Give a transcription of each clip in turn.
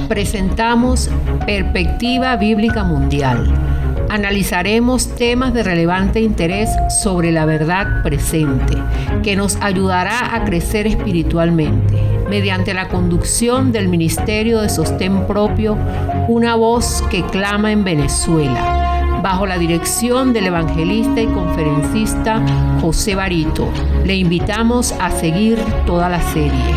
presentamos Perspectiva Bíblica Mundial. Analizaremos temas de relevante interés sobre la verdad presente, que nos ayudará a crecer espiritualmente, mediante la conducción del Ministerio de Sostén Propio, una voz que clama en Venezuela, bajo la dirección del evangelista y conferencista José Barito. Le invitamos a seguir toda la serie.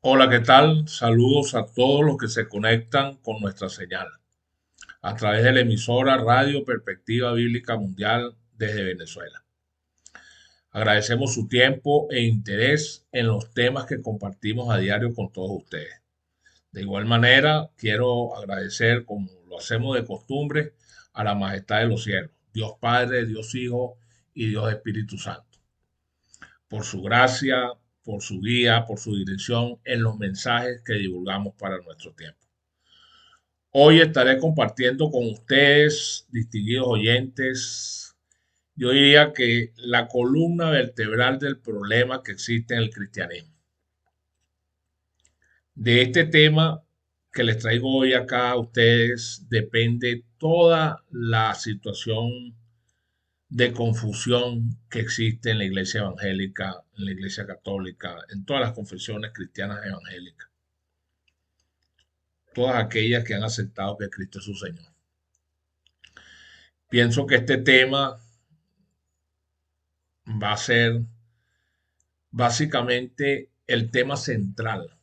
Hola, ¿qué tal? Saludos a todos los que se conectan con nuestra señal a través de la emisora Radio Perspectiva Bíblica Mundial desde Venezuela. Agradecemos su tiempo e interés en los temas que compartimos a diario con todos ustedes. De igual manera, quiero agradecer, como lo hacemos de costumbre, a la majestad de los cielos, Dios Padre, Dios Hijo y Dios Espíritu Santo, por su gracia, por su guía, por su dirección en los mensajes que divulgamos para nuestro tiempo. Hoy estaré compartiendo con ustedes, distinguidos oyentes, yo diría que la columna vertebral del problema que existe en el cristianismo. De este tema que les traigo hoy acá a ustedes depende toda la situación de confusión que existe en la iglesia evangélica, en la iglesia católica, en todas las confesiones cristianas evangélicas, todas aquellas que han aceptado que Cristo es su Señor. Pienso que este tema va a ser básicamente el tema central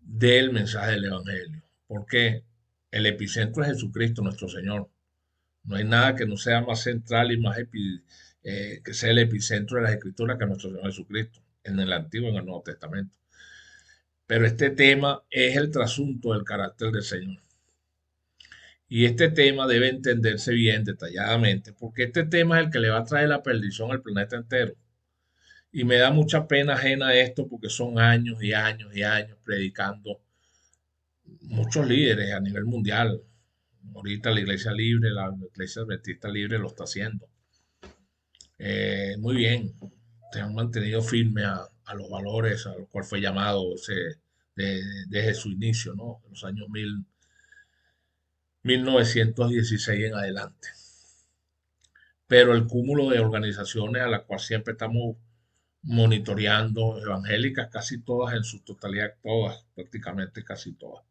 del mensaje del Evangelio, porque el epicentro es Jesucristo, nuestro Señor. No hay nada que no sea más central y más que sea el epicentro de las Escrituras que nuestro Señor Jesucristo, en el Antiguo y en el Nuevo Testamento. Pero este tema es el trasunto del carácter del Señor. Y este tema debe entenderse bien, detalladamente, porque este tema es el que le va a traer la perdición al planeta entero. Y me da mucha pena ajena esto porque son años y años y años predicando muchos líderes a nivel mundial. Ahorita la Iglesia Libre, la Iglesia Adventista Libre lo está haciendo. Muy bien, se han mantenido firmes a los valores a los cuales fue llamado desde su inicio, ¿no? En los años 1916 en adelante. Pero el cúmulo de organizaciones a las cuales siempre estamos monitoreando, evangélicas, casi todas en su totalidad, todas, prácticamente casi todas,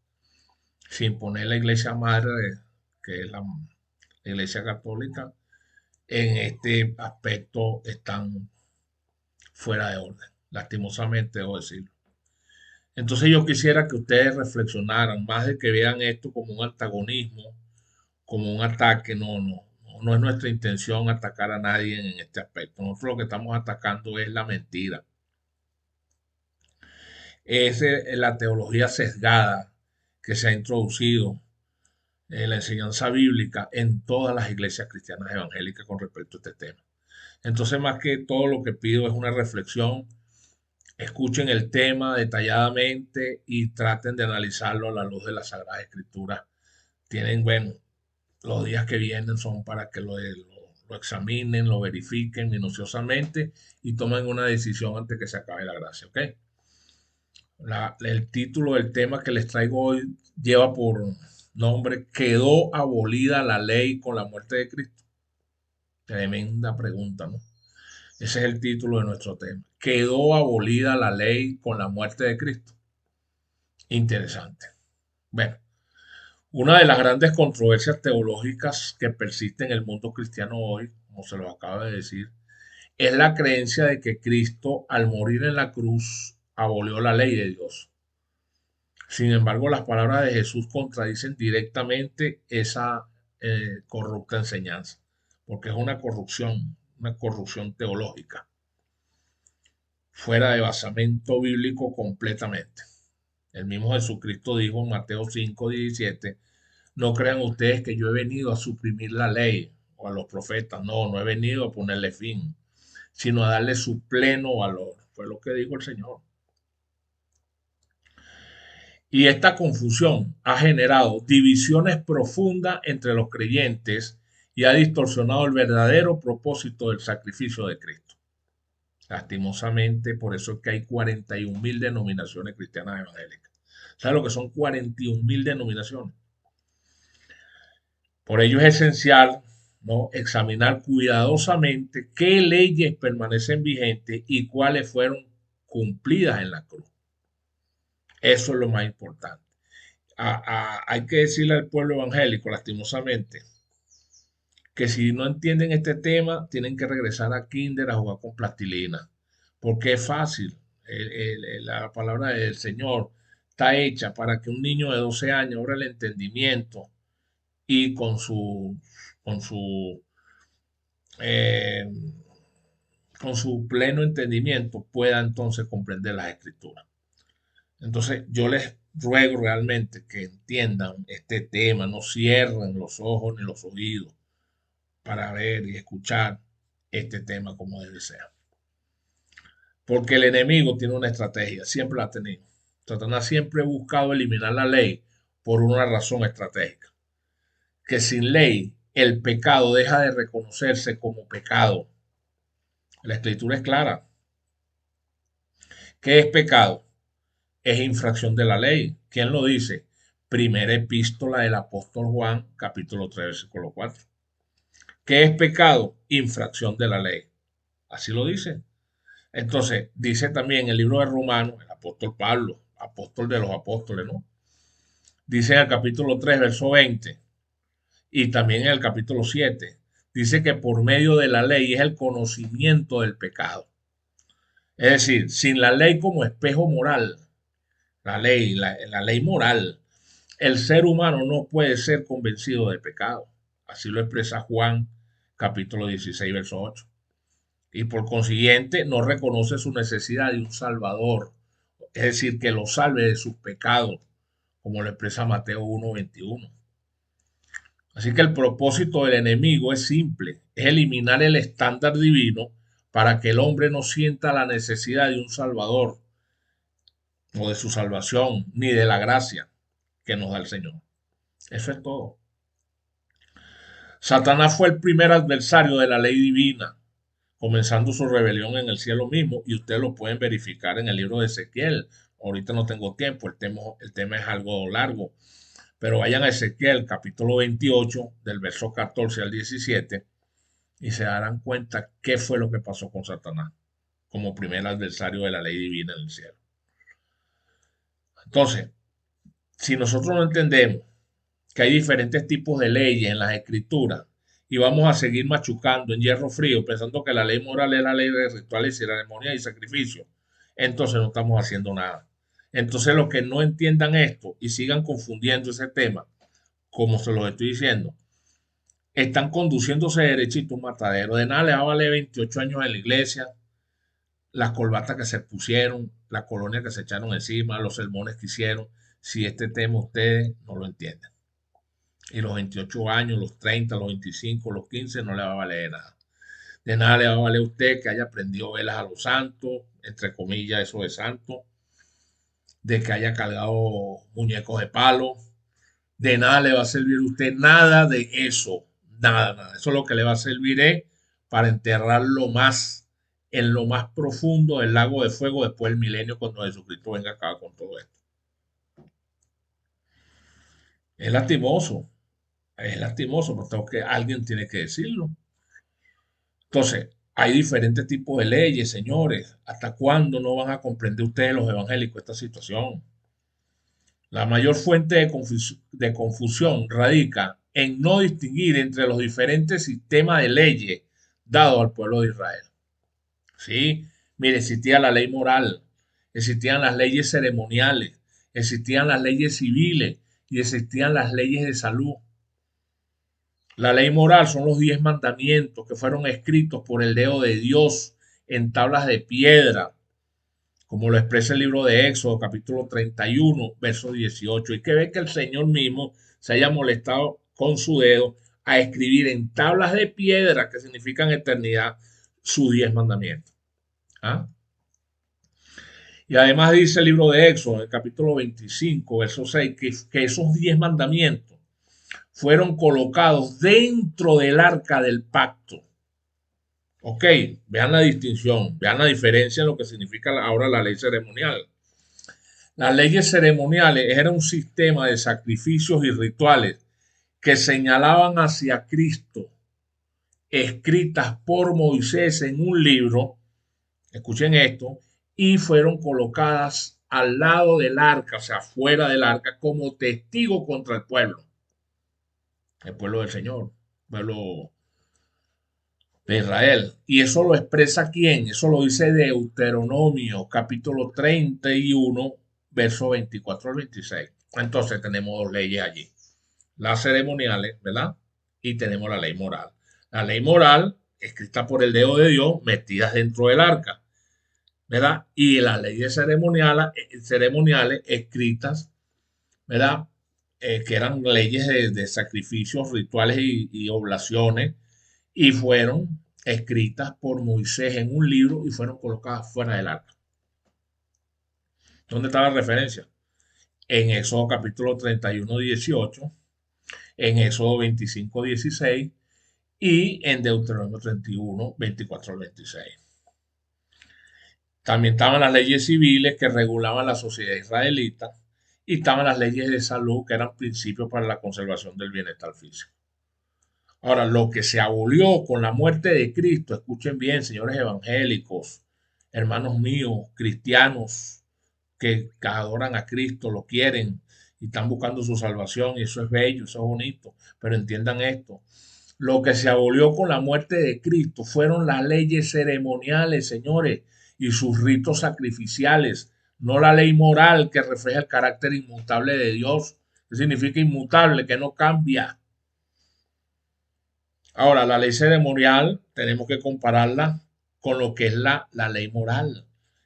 sin poner la iglesia madre, que es la iglesia católica, en este aspecto están fuera de orden, lastimosamente debo decirlo. Entonces yo quisiera que ustedes reflexionaran, más de que vean esto como un antagonismo, como un ataque, no es nuestra intención atacar a nadie en este aspecto. Nosotros lo que estamos atacando es la mentira. Es la teología sesgada que se ha introducido en la enseñanza bíblica en todas las iglesias cristianas evangélicas con respecto a este tema. Entonces, más que todo, lo que pido es una reflexión. Escuchen el tema detalladamente y traten de analizarlo a la luz de la Sagrada Escritura. Tienen, bueno, los días que vienen son para que lo examinen, lo verifiquen minuciosamente y tomen una decisión antes que se acabe la gracia, ¿ok? El título del tema que les traigo hoy lleva por nombre ¿Quedó abolida la ley con la muerte de Cristo? Tremenda pregunta, ¿no? Ese es el título de nuestro tema. ¿Quedó abolida la ley con la muerte de Cristo? Interesante. Bueno, una de las grandes controversias teológicas que persiste en el mundo cristiano hoy, como se lo acaba de decir, es la creencia de que Cristo, al morir en la cruz, abolió la ley de Dios. Sin embargo, las palabras de Jesús contradicen directamente esa corrupta enseñanza, porque es una corrupción teológica, fuera de basamento bíblico completamente. El mismo Jesucristo dijo en Mateo 5:17, no crean ustedes que yo he venido a suprimir la ley o a los profetas, no he venido a ponerle fin, sino a darle su pleno valor. Fue lo que dijo el Señor. Y esta confusión ha generado divisiones profundas entre los creyentes y ha distorsionado el verdadero propósito del sacrificio de Cristo. Lastimosamente, por eso es que hay 41.000 denominaciones cristianas evangélicas. ¿Sabes lo que son 41.000 denominaciones? Por ello es esencial, ¿no?, examinar cuidadosamente qué leyes permanecen vigentes y cuáles fueron cumplidas en la cruz. Eso es lo más importante. Hay que decirle al pueblo evangélico, lastimosamente, que si no entienden este tema, tienen que regresar a kinder a jugar con plastilina, porque es fácil. La palabra del Señor está hecha para que un niño de 12 años abra el entendimiento y con su, eh, con su pleno entendimiento pueda entonces comprender las escrituras. Entonces yo les ruego realmente que entiendan este tema, no cierren los ojos ni los oídos para ver y escuchar este tema como debe ser. Porque el enemigo tiene una estrategia, siempre la ha tenido. Satanás siempre ha buscado eliminar la ley por una razón estratégica. Que sin ley el pecado deja de reconocerse como pecado. La escritura es clara. ¿Qué es pecado? Es infracción de la ley. ¿Quién lo dice? Primera epístola del apóstol Juan, capítulo 3, versículo 4. ¿Qué es pecado? Infracción de la ley. Así lo dice. Entonces, dice también el libro de Romanos, el apóstol Pablo, apóstol de los apóstoles, ¿no? Dice en el capítulo 3, verso 20, y también en el capítulo 7, dice que por medio de la ley es el conocimiento del pecado. Es decir, sin la ley como espejo moral, la ley moral, el ser humano no puede ser convencido de pecado. Así lo expresa Juan, capítulo 16, verso 8. Y por consiguiente no reconoce su necesidad de un Salvador, es decir, que lo salve de sus pecados, como lo expresa Mateo 1:21. Así que el propósito del enemigo es simple, es eliminar el estándar divino para que el hombre no sienta la necesidad de un Salvador o de su salvación, ni de la gracia que nos da el Señor. Eso es todo. Satanás fue el primer adversario de la ley divina, comenzando su rebelión en el cielo mismo, y ustedes lo pueden verificar en el libro de Ezequiel. Ahorita no tengo tiempo, el tema es algo largo, pero vayan a Ezequiel capítulo 28, del verso 14 al 17, y se darán cuenta qué fue lo que pasó con Satanás como primer adversario de la ley divina en el cielo. Entonces, si nosotros no entendemos que hay diferentes tipos de leyes en las escrituras y vamos a seguir machucando en hierro frío pensando que la ley moral es la ley de rituales y ceremonias y sacrificios, entonces no estamos haciendo nada. Entonces los que no entiendan esto y sigan confundiendo ese tema, como se los estoy diciendo, están conduciéndose derechito a un matadero. De nada les va a valer 28 años en la iglesia, las corbatas que se pusieron, la colonia que se echaron encima, los sermones que hicieron, si este tema ustedes no lo entienden. Y los 28 años, los 30, los 25, los 15 no le va a valer nada. De nada le va a valer a usted que haya prendido velas a los santos, entre comillas, eso de santo, de que haya cargado muñecos de palo. De nada le va a servir a usted nada de eso. Nada, nada. Eso lo que le va a servir es para enterrarlo más en lo más profundo del lago de fuego después del milenio cuando Jesucristo venga acá con todo esto. Es lastimoso. Es lastimoso, porque alguien tiene que decirlo. Entonces, hay diferentes tipos de leyes, señores. ¿Hasta cuándo no van a comprender ustedes los evangélicos esta situación? La mayor fuente de confusión radica en no distinguir entre los diferentes sistemas de leyes dados al pueblo de Israel. Sí, mire, existía la ley moral, existían las leyes ceremoniales, existían las leyes civiles y existían las leyes de salud. La ley moral son los 10 mandamientos que fueron escritos por el dedo de Dios en tablas de piedra, como lo expresa el libro de Éxodo, capítulo 31, verso 18. Y que ve que el Señor mismo se haya molestado con su dedo a escribir en tablas de piedra, que significan eternidad, sus 10 mandamientos. ¿Ah? Y además dice el libro de Éxodo, en el capítulo 25, verso 6, que esos 10 mandamientos fueron colocados dentro del arca del pacto. Ok, vean la distinción, vean la diferencia en lo que significa ahora la ley ceremonial. Las leyes ceremoniales era un sistema de sacrificios y rituales que señalaban hacia Cristo, escritas por Moisés en un libro, escuchen esto, y fueron colocadas al lado del arca, o sea, fuera del arca, como testigo contra el pueblo del Señor, el pueblo de Israel. Y eso lo expresa quién, eso lo dice Deuteronomio, capítulo 31, verso 24 al 26. Entonces tenemos dos leyes allí, las ceremoniales, ¿verdad? Y tenemos la ley moral. La ley moral, escrita por el dedo de Dios, metidas dentro del arca, ¿verdad? Y las leyes ceremoniales escritas, ¿verdad? Que eran leyes de sacrificios, rituales y oblaciones, y fueron escritas por Moisés en un libro y fueron colocadas fuera del arca. ¿Dónde está la referencia? En Éxodo capítulo 31, 18, en Éxodo 25, 16 y en Deuteronomio 31, 24 al 26. También estaban las leyes civiles que regulaban la sociedad israelita y estaban las leyes de salud que eran principios para la conservación del bienestar físico. Ahora, lo que se abolió con la muerte de Cristo, escuchen bien, señores evangélicos, hermanos míos, cristianos que adoran a Cristo, lo quieren y están buscando su salvación, y eso es bello, eso es bonito, pero entiendan esto. Lo que se abolió con la muerte de Cristo fueron las leyes ceremoniales, señores, y sus ritos sacrificiales, no la ley moral que refleja el carácter inmutable de Dios. ¿Qué significa inmutable? Que no cambia. Ahora, la ley ceremonial tenemos que compararla con lo que es la ley moral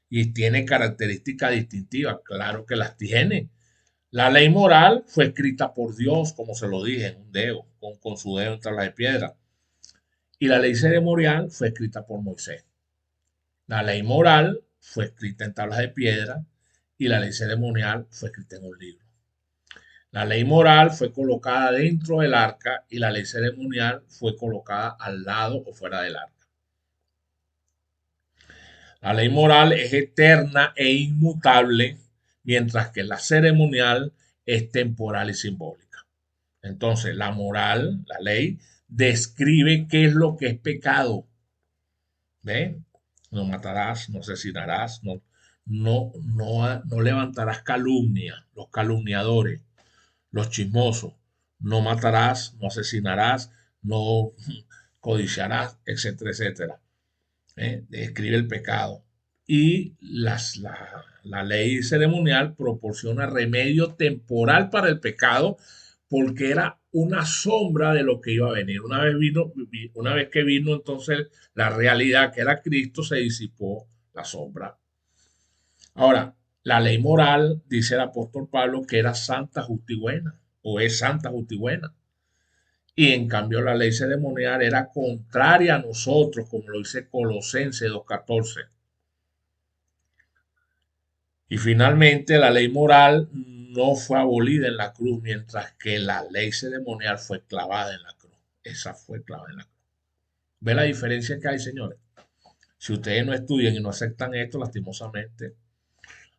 y tiene características distintivas, claro que las tiene. La ley moral fue escrita por Dios, como se lo dije, en un dedo, con su dedo en tabla de piedra. Y la ley ceremonial fue escrita por Moisés. La ley moral fue escrita en tablas de piedra y la ley ceremonial fue escrita en un libro. La ley moral fue colocada dentro del arca y la ley ceremonial fue colocada al lado o fuera del arca. La ley moral es eterna e inmutable, mientras que la ceremonial es temporal y simbólica. Entonces, la moral, la ley, describe qué es lo que es pecado. ¿Ven? No matarás, no asesinarás, no levantarás calumnia, los calumniadores, los chismosos, no matarás, no asesinarás, no codiciarás, etcétera, etcétera. Describe el pecado. Y la ley ceremonial proporciona remedio temporal para el pecado porque era una sombra de lo que iba a venir. Una vez que vino entonces la realidad que era Cristo, se disipó la sombra. Ahora, la ley moral, dice el apóstol Pablo, que era santa, justa y buena, o es santa, justa y buena. Y en cambio la ley ceremonial era contraria a nosotros, como lo dice Colosenses 2:14. Y finalmente la ley moral no fue abolida en la cruz, mientras que la ley ceremonial fue clavada en la cruz. Esa fue clavada en la cruz. ¿Ve la diferencia que hay, señores? Si ustedes no estudian y no aceptan esto, lastimosamente,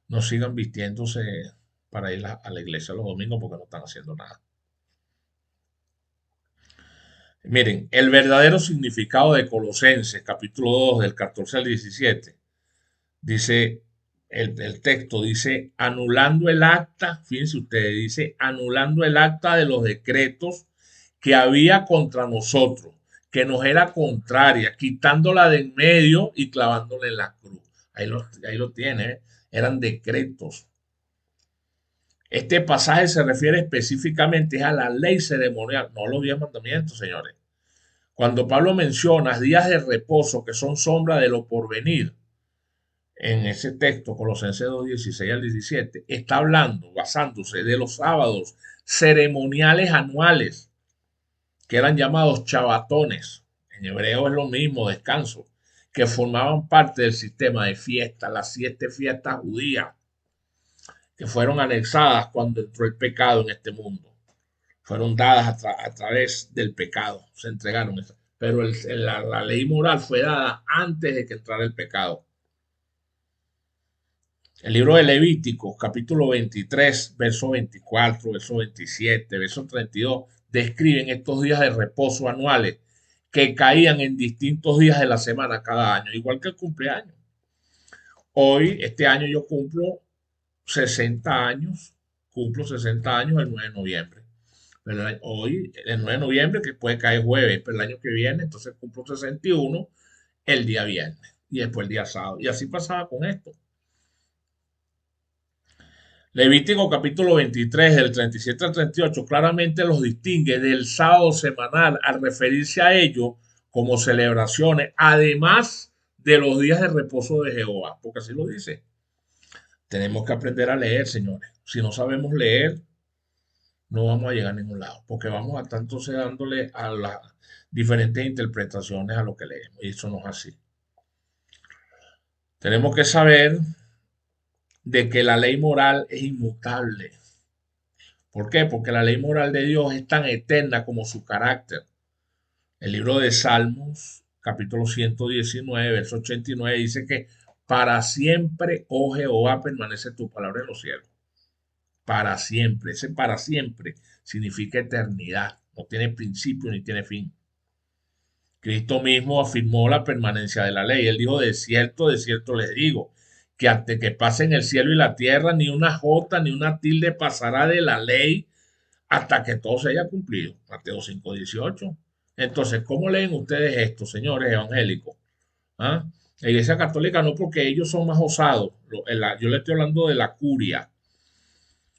no sigan vistiéndose para ir a la iglesia los domingos porque no están haciendo nada. Miren, el verdadero significado de Colosenses, capítulo 2, del 14 al 17, dice, el texto dice, anulando el acta, fíjense ustedes, dice, anulando el acta de los decretos que había contra nosotros, que nos era contraria, quitándola de en medio y clavándola en la cruz. Ahí lo tiene, ¿eh? Eran decretos. Este pasaje se refiere específicamente a la ley ceremonial, no a los 10 mandamientos, señores. Cuando Pablo menciona días de reposo que son sombra de lo porvenir, en ese texto, Colosenses 2, 16 al 17, está hablando, basándose de los sábados ceremoniales anuales, que eran llamados chabatones. En hebreo es lo mismo, descanso, que formaban parte del sistema de fiestas, las 7 fiestas judías, que fueron anexadas cuando entró el pecado en este mundo. Fueron dadas a través del pecado, se entregaron. Pero la ley moral fue dada antes de que entrara el pecado. El libro de Levítico, capítulo 23, verso 24, verso 27, verso 32, describen estos días de reposo anuales que caían en distintos días de la semana cada año, igual que el cumpleaños. Hoy, este año yo cumplo 60 años, el 9 de noviembre. Pero hoy, el 9 de noviembre, que puede caer jueves, pero el año que viene, entonces cumplo 61 el día viernes y después el día sábado. Y así pasaba con esto. Levítico capítulo 23, del 37 al 38, claramente los distingue del sábado semanal al referirse a ello como celebraciones, además de los días de reposo de Jehová, porque así lo dice. Tenemos que aprender a leer, señores. Si no sabemos leer, no vamos a llegar a ningún lado, porque vamos a estar entonces dándole a las diferentes interpretaciones a lo que leemos, y eso no es así. Tenemos que saber de que la ley moral es inmutable. ¿Por qué? Porque la ley moral de Dios es tan eterna como su carácter. El libro de Salmos, capítulo 119, verso 89, dice que para siempre, oh Jehová, permanece tu palabra en los cielos. Para siempre. Ese para siempre significa eternidad. No tiene principio ni tiene fin. Cristo mismo afirmó la permanencia de la ley. Él dijo, de cierto les digo, que hasta que pasen el cielo y la tierra, ni una jota ni una tilde pasará de la ley hasta que todo se haya cumplido. Mateo 5:18. Entonces, ¿cómo leen ustedes esto, señores evangélicos? ¿Ah? La Iglesia Católica no, porque ellos son más osados. Yo le estoy hablando de la curia.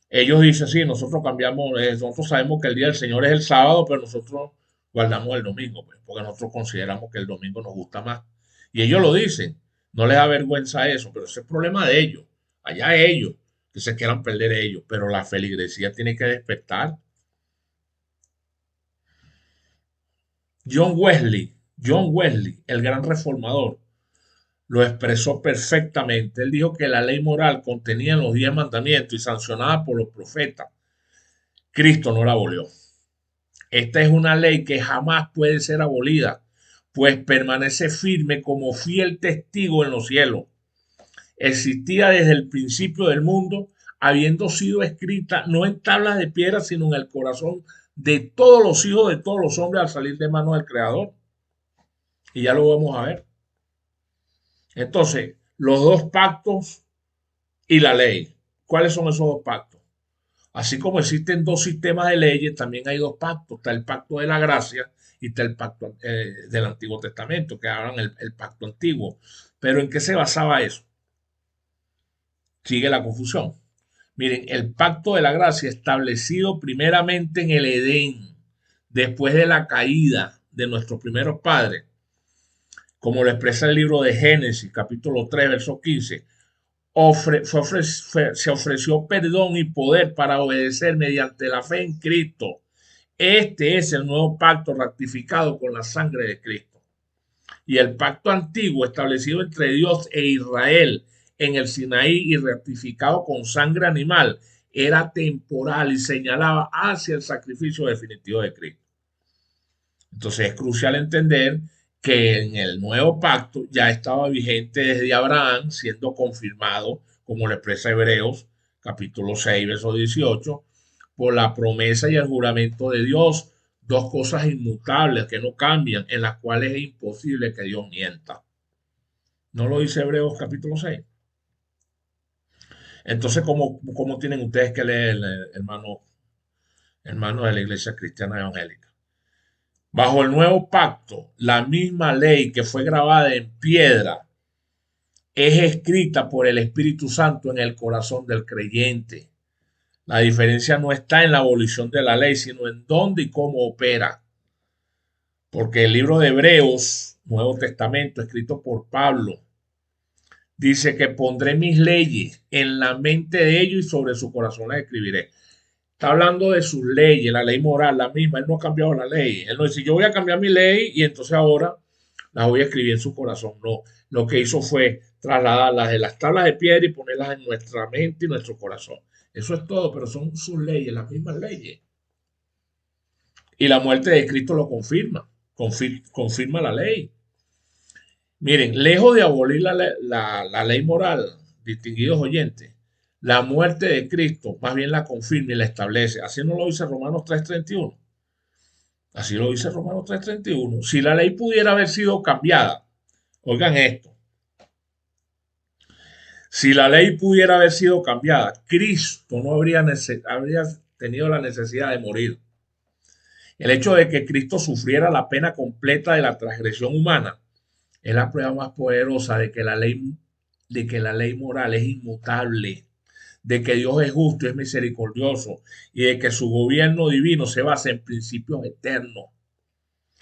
Ellos dicen, sí, nosotros cambiamos, nosotros sabemos que el día del Señor es el sábado, pero nosotros guardamos el domingo, pues, porque nosotros consideramos que el domingo nos gusta más. Y ellos lo dicen, no les da vergüenza eso, pero ese es el problema de ellos. Allá ellos, que se quieran perder ellos, pero la feligresía tiene que despertar. John Wesley, el gran reformador, lo expresó perfectamente. Él dijo que la ley moral contenida en los 10 mandamientos y sancionada por los profetas, Cristo no la abolió. Esta es una ley que jamás puede ser abolida, pues permanece firme como fiel testigo en los cielos. Existía desde el principio del mundo, habiendo sido escrita no en tablas de piedra, sino en el corazón de todos los hijos de todos los hombres al salir de manos del Creador. Y ya lo vamos a ver. Entonces, los dos pactos y la ley. ¿Cuáles son esos dos pactos? Así como existen dos sistemas de leyes, también hay dos pactos. Está el pacto de la gracia y está el pacto del Antiguo Testamento, que hablan el pacto antiguo. Pero ¿en qué se basaba eso? Sigue la confusión. Miren, el pacto de la gracia establecido primeramente en el Edén, después de la caída de nuestros primeros padres, como lo expresa el libro de Génesis, capítulo 3, verso 15, se ofreció perdón y poder para obedecer mediante la fe en Cristo. Este es el nuevo pacto ratificado con la sangre de Cristo. Y el pacto antiguo establecido entre Dios e Israel en el Sinaí y ratificado con sangre animal era temporal y señalaba hacia el sacrificio definitivo de Cristo. Entonces es crucial entender que en el nuevo pacto ya estaba vigente desde Abraham, siendo confirmado, como lo expresa Hebreos, capítulo 6, verso 18, por la promesa y el juramento de Dios, dos cosas inmutables que no cambian, en las cuales es imposible que Dios mienta. ¿No lo dice Hebreos capítulo 6? Entonces, ¿cómo tienen ustedes que leer, hermanos de la Iglesia Cristiana Evangélica? Bajo el nuevo pacto, la misma ley que fue grabada en piedra es escrita por el Espíritu Santo en el corazón del creyente. La diferencia no está en la abolición de la ley, sino en dónde y cómo opera. Porque el libro de Hebreos, Nuevo Testamento, escrito por Pablo, dice que pondré mis leyes en la mente de ellos y sobre su corazón las escribiré. Está hablando de sus leyes, la ley moral, la misma. Él no ha cambiado la ley. Él no dice, yo voy a cambiar mi ley y entonces ahora las voy a escribir en su corazón. No, lo que hizo fue trasladarlas de las tablas de piedra y ponerlas en nuestra mente y nuestro corazón. Eso es todo, pero son sus leyes, las mismas leyes. Y la muerte de Cristo lo confirma, confirma la ley. Miren, lejos de abolir la ley moral, distinguidos oyentes, la muerte de Cristo más bien la confirma y la establece. Así no lo dice Romanos 3:31. Así lo dice Romanos 3:31. Si la ley pudiera haber sido cambiada, oigan esto, si la ley pudiera haber sido cambiada, Cristo no habría tenido la necesidad de morir. El hecho de que Cristo sufriera la pena completa de la transgresión humana es la prueba más poderosa de que la ley moral es inmutable, de que Dios es justo y es misericordioso y de que su gobierno divino se basa en principios eternos.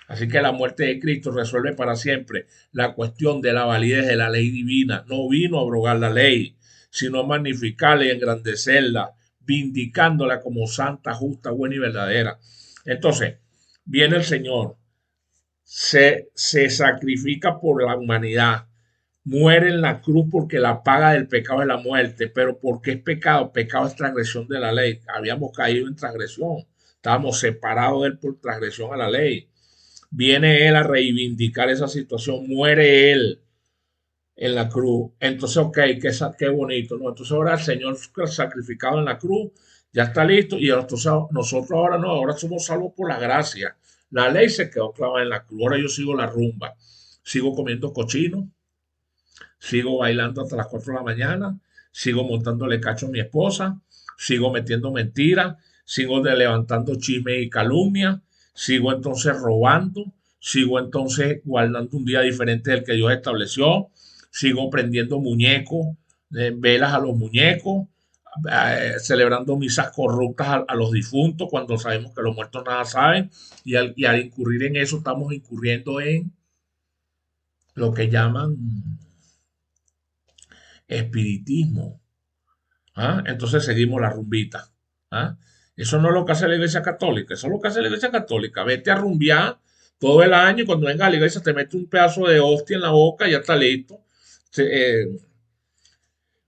Así que la muerte de Cristo resuelve para siempre la cuestión de la validez de la ley divina. No vino a abrogar la ley, sino a magnificarla y engrandecerla, vindicándola como santa, justa, buena y verdadera. Entonces, viene el Señor, se sacrifica por la humanidad, muere en la cruz porque la paga del pecado es la muerte. Pero ¿por qué es pecado? Pecado es transgresión de la ley. Habíamos caído en transgresión, estábamos separados de él por transgresión a la ley. Viene él a reivindicar esa situación, muere él en la cruz. Entonces, ok, qué bonito, ¿no? Entonces ahora el Señor sacrificado en la cruz ya está listo y nosotros ahora no, ahora somos salvos por la gracia. La ley se quedó clavada en la cruz, ahora yo sigo la rumba, sigo comiendo cochino, sigo bailando hasta las 4 de la mañana, sigo montándole cacho a mi esposa, sigo metiendo mentiras, sigo levantando chisme y calumnia, sigo entonces robando, sigo entonces guardando un día diferente del que Dios estableció, sigo prendiendo muñecos, velas a los muñecos, celebrando misas corruptas a los difuntos cuando sabemos que los muertos nada saben, y al incurrir en eso estamos incurriendo en lo que llaman espiritismo. ¿Ah? Entonces seguimos la rumbita. ¿Ah? Eso no es lo que hace la iglesia católica, eso es lo que hace la iglesia católica. Vete a rumbear todo el año y cuando venga a la iglesia te mete un pedazo de hostia en la boca y ya está listo.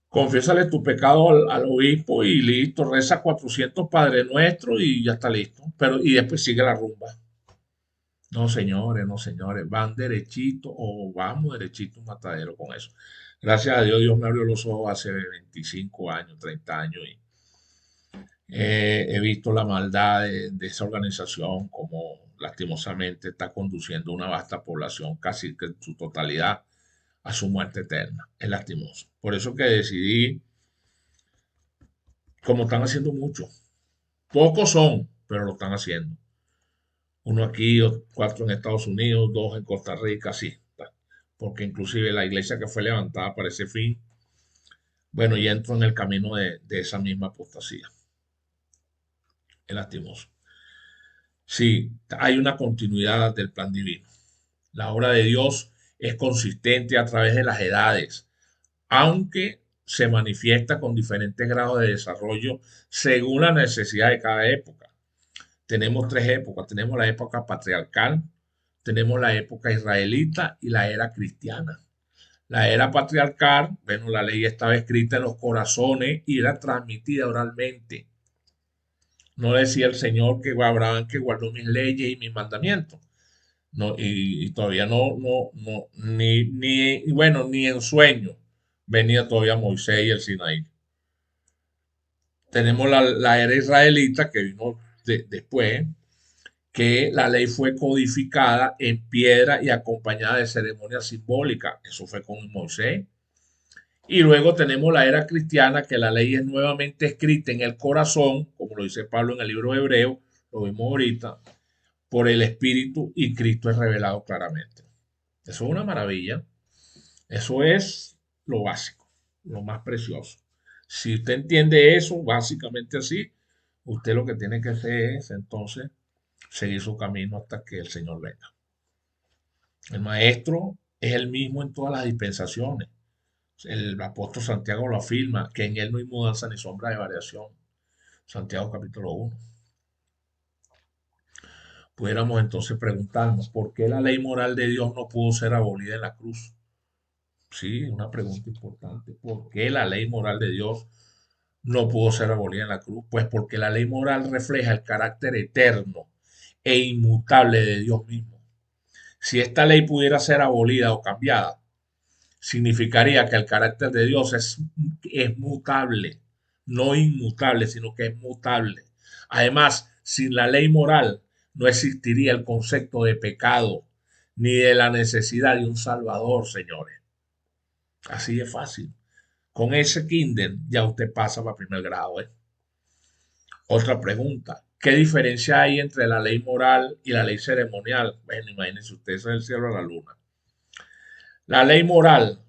Confiésale tu pecado al obispo y listo, reza 400 Padre Nuestro y ya está listo. Pero, y después sigue la rumba. No señores, van derechito o vamos derechito un matadero con eso. Gracias a Dios, Dios me abrió los ojos hace 25 años, 30 años y he visto la maldad de esa organización, como lastimosamente está conduciendo una vasta población, casi que en su totalidad, a su muerte eterna. Es lastimoso. Por eso que decidí, como están haciendo muchos, pocos son, pero lo están haciendo. Uno aquí, 4 en Estados Unidos, 2 en Costa Rica, sí. Porque inclusive la iglesia que fue levantada para ese fin, bueno, ya entró en el camino de esa misma apostasía. Es lastimoso. Sí, hay una continuidad del plan divino. La obra de Dios es consistente a través de las edades, aunque se manifiesta con diferentes grados de desarrollo según la necesidad de cada época. Tenemos 3 épocas. Tenemos la época patriarcal, tenemos la época israelita y la era cristiana. La era patriarcal, bueno, la ley estaba escrita en los corazones y era transmitida oralmente. No decía el Señor que Abraham que guardó mis leyes y mis mandamientos. No, y todavía ni en sueño venía todavía Moisés y el Sinaí. Tenemos la era israelita que vino después, que la ley fue codificada en piedra y acompañada de ceremonias simbólicas. Eso fue con Moisés. Y luego tenemos la era cristiana, que la ley es nuevamente escrita en el corazón, como lo dice Pablo en el libro de Hebreo, lo vimos ahorita, por el Espíritu y Cristo es revelado claramente. Eso es una maravilla. Eso es lo básico, lo más precioso. Si usted entiende eso, básicamente así, usted lo que tiene que hacer es entonces seguir su camino hasta que el Señor venga. El Maestro es el mismo en todas las dispensaciones. El apóstol Santiago lo afirma, que en él no hay mudanza ni sombra de variación. Santiago capítulo 1. pudiéramos entonces preguntarnos, ¿por qué la ley moral de Dios no pudo ser abolida en la cruz? Sí, una pregunta importante. ¿Por qué la ley moral de Dios no pudo ser abolida en la cruz? Pues porque la ley moral refleja el carácter eterno e inmutable de Dios mismo. Si esta ley pudiera ser abolida o cambiada, significaría que el carácter de Dios es mutable, no inmutable, sino que es mutable. Además, sin la ley moral no existiría el concepto de pecado ni de la necesidad de un Salvador, señores. Así de fácil. Con ese kinder ya usted pasa para primer grado, ¿eh? Otra pregunta. ¿Qué diferencia hay entre la ley moral y la ley ceremonial? Bueno, imagínense usted, eso es el cielo a la luna. La ley moral,